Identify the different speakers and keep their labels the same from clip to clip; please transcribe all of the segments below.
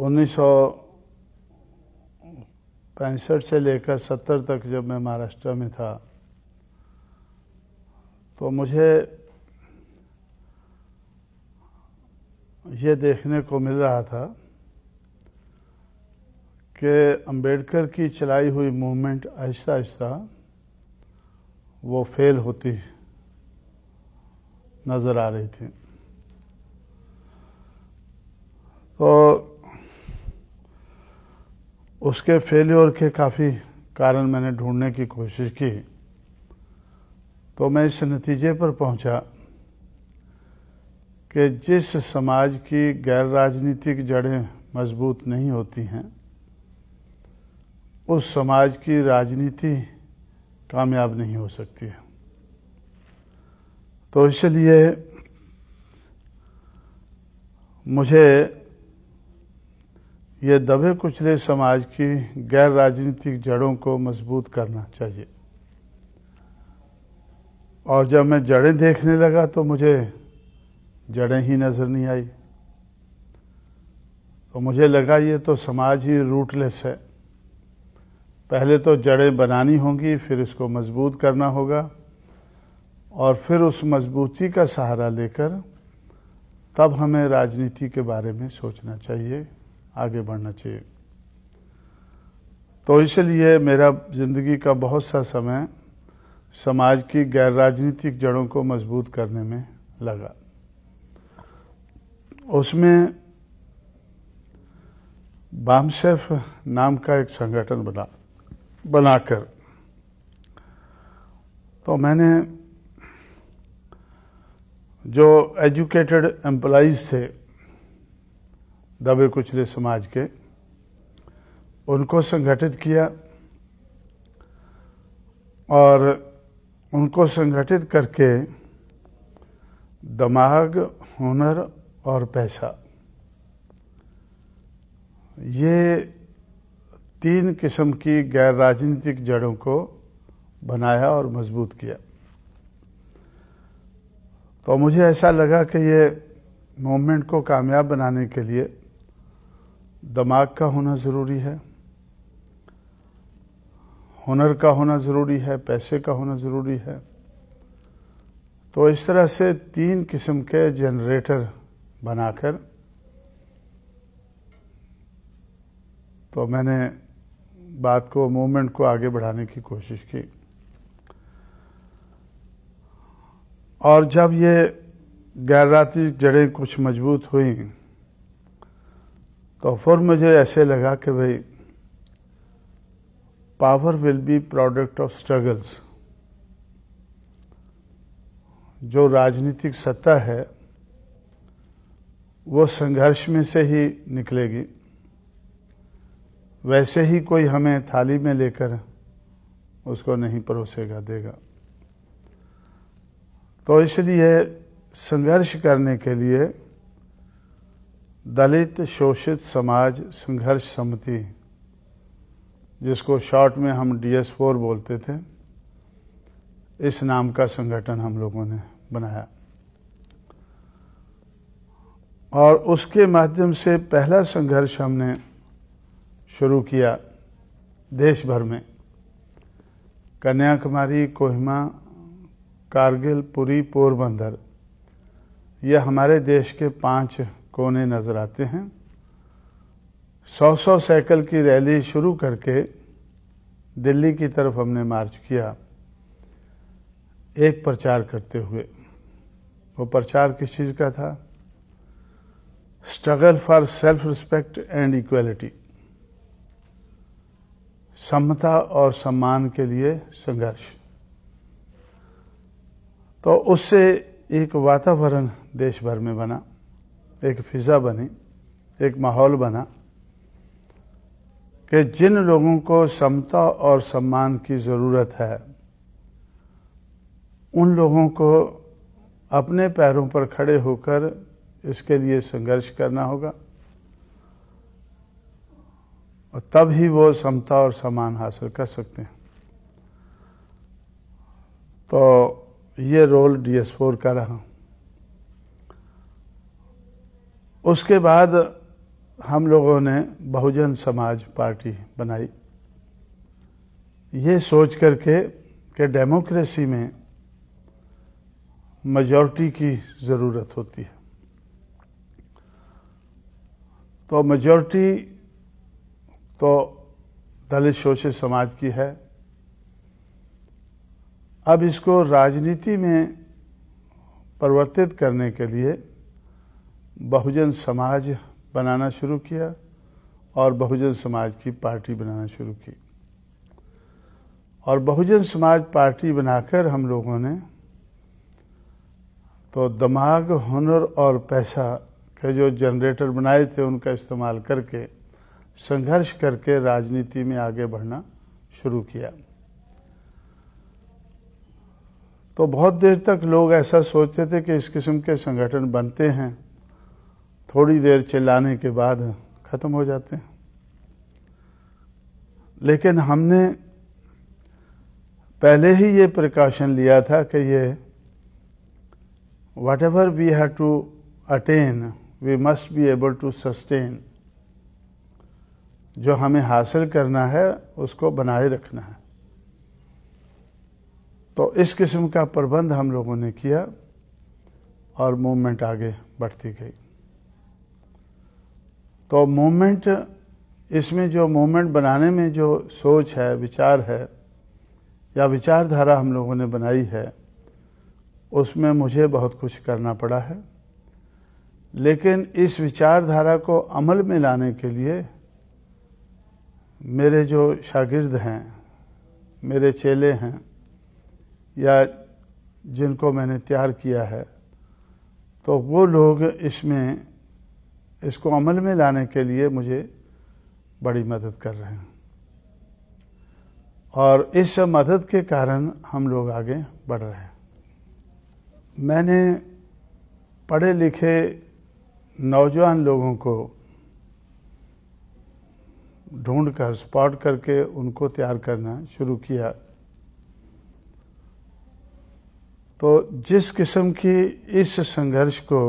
Speaker 1: 1965 से लेकर 70 तक जब मैं महाराष्ट्र में था तो मुझे ये देखने को मिल रहा था कि अंबेडकर की चलाई हुई मूवमेंट आहिस्ता आहिस्ता वो फेल होती नज़र आ रही थी। तो उसके फेल्योर के काफ़ी कारण मैंने ढूंढने की कोशिश की, तो मैं इस नतीजे पर पहुंचा कि जिस समाज की गैर राजनीतिक जड़ें मजबूत नहीं होती हैं उस समाज की राजनीति कामयाब नहीं हो सकती है। तो इसलिए मुझे ये दबे कुचले समाज की गैर राजनीतिक जड़ों को मजबूत करना चाहिए। और जब मैं जड़ें देखने लगा तो मुझे जड़ें ही नज़र नहीं आई। तो मुझे लगा ये तो समाज ही रूटलेस है। पहले तो जड़ें बनानी होंगी, फिर इसको मजबूत करना होगा और फिर उस मजबूती का सहारा लेकर तब हमें राजनीति के बारे में सोचना चाहिए, आगे बढ़ना चाहिए। तो इसलिए मेरा ज़िंदगी का बहुत सा समय समाज की गैर राजनीतिक जड़ों को मजबूत करने में लगा। उसमें बामसेफ नाम का एक संगठन बनाकर तो मैंने जो एजुकेटेड एम्प्लॉइज़ थे दबे कुचले समाज के, उनको संगठित किया और उनको संगठित करके दिमाग, हुनर और पैसा, ये 3 किस्म की गैर राजनीतिक जड़ों को बनाया और मजबूत किया। तो मुझे ऐसा लगा कि ये मूवमेंट को कामयाब बनाने के लिए दिमाग का होना ज़रूरी है, हुनर का होना ज़रूरी है, पैसे का होना ज़रूरी है। तो इस तरह से 3 किस्म के जनरेटर बनाकर तो मैंने बात को, मूवमेंट को आगे बढ़ाने की कोशिश की। और जब ये गैर राजनीतिक जड़ें कुछ मजबूत हुई तो फिर मुझे ऐसे लगा कि भाई power will be product of struggles. जो राजनीतिक सत्ता है वो संघर्ष में से ही निकलेगी। वैसे ही कोई हमें थाली में लेकर उसको नहीं परोसेगा देगा। तो इसलिए संघर्ष करने के लिए दलित शोषित समाज संघर्ष समिति, जिसको शॉर्ट में हम DS4 बोलते थे, इस नाम का संगठन हम लोगों ने बनाया और उसके माध्यम से पहला संघर्ष हमने शुरू किया देश भर में। कन्याकुमारी, कोहिमा, कारगिल, पुरी, पोरबंदर, ये हमारे देश के 5 कोने नज़र आते हैं। 100 साइकिल की रैली शुरू करके दिल्ली की तरफ हमने मार्च किया, एक प्रचार करते हुए। वो प्रचार किस चीज़ का था? Struggle for self respect and equality, समता और सम्मान के लिए संघर्ष। तो उससे एक वातावरण देश भर में बना, एक फिजा बनी, एक माहौल बना कि जिन लोगों को समता और सम्मान की ज़रूरत है उन लोगों को अपने पैरों पर खड़े होकर इसके लिए संघर्ष करना होगा और तब ही वो समता और सम्मान हासिल कर सकते हैं। तो ये रोल DS4 का रहा। उसके बाद हम लोगों ने बहुजन समाज पार्टी बनाई, ये सोच करके कि डेमोक्रेसी में मेजॉरिटी की ज़रूरत होती है। तो मेजॉरिटी तो दलित शोषित समाज की है। अब इसको राजनीति में परिवर्तित करने के लिए बहुजन समाज बनाना शुरू किया और बहुजन समाज की पार्टी बनाना शुरू की। और बहुजन समाज पार्टी बनाकर हम लोगों ने तो दिमाग, हुनर और पैसा के जो जनरेटर बनाए थे उनका इस्तेमाल करके संघर्ष करके राजनीति में आगे बढ़ना शुरू किया। तो बहुत देर तक लोग ऐसा सोचते थे कि इस किस्म के संगठन बनते हैं, थोड़ी देर चिल्लाने के बाद खत्म हो जाते हैं। लेकिन हमने पहले ही ये प्रिकॉशन लिया था कि ये whatever we have to attain, we must be able to sustain। जो हमें हासिल करना है उसको बनाए रखना है। तो इस किस्म का प्रबंध हम लोगों ने किया और मूवमेंट आगे बढ़ती गई। तो मूवमेंट, इसमें जो मूवमेंट बनाने में जो सोच है, विचार है या विचारधारा हम लोगों ने बनाई है, उसमें मुझे बहुत कुछ करना पड़ा है। लेकिन इस विचारधारा को अमल में लाने के लिए मेरे जो शागिर्द हैं, मेरे चेले हैं या जिनको मैंने तैयार किया है, तो वो लोग इसको अमल में लाने के लिए मुझे बड़ी मदद कर रहे हैं। और इस मदद के कारण हम लोग आगे बढ़ रहे हैं। मैंने पढ़े लिखे नौजवान लोगों को ढूंढकर, स्पॉट करके उनको तैयार करना शुरू किया। तो जिस किस्म की इस संघर्ष को,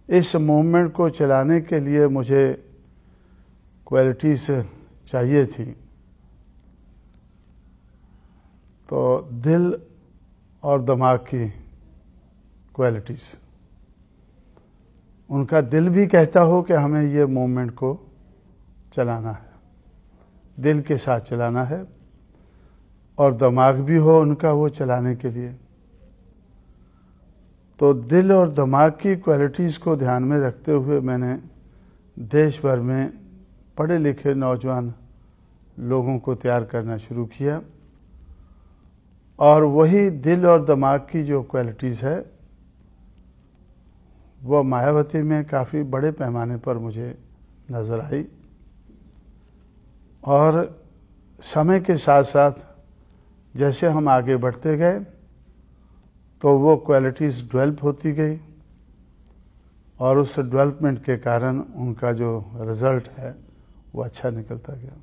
Speaker 1: इस मूवमेंट को चलाने के लिए मुझे क्वालिटीज चाहिए थी, तो दिल और दिमाग की क्वालिटीज, उनका दिल भी कहता हो कि हमें ये मूवमेंट को चलाना है, दिल के साथ चलाना है, और दिमाग भी हो उनका वो चलाने के लिए। तो दिल और दिमाग की क्वालिटीज़ को ध्यान में रखते हुए मैंने देश भर में पढ़े लिखे नौजवान लोगों को तैयार करना शुरू किया। और वही दिल और दिमाग की जो क्वालिटीज़ है वो मायावती में काफ़ी बड़े पैमाने पर मुझे नज़र आई। और समय के साथ साथ जैसे हम आगे बढ़ते गए तो वो क्वालिटीज़ डेवलप होती गई और उस डेवलपमेंट के कारण उनका जो रिज़ल्ट है वो अच्छा निकलता गया।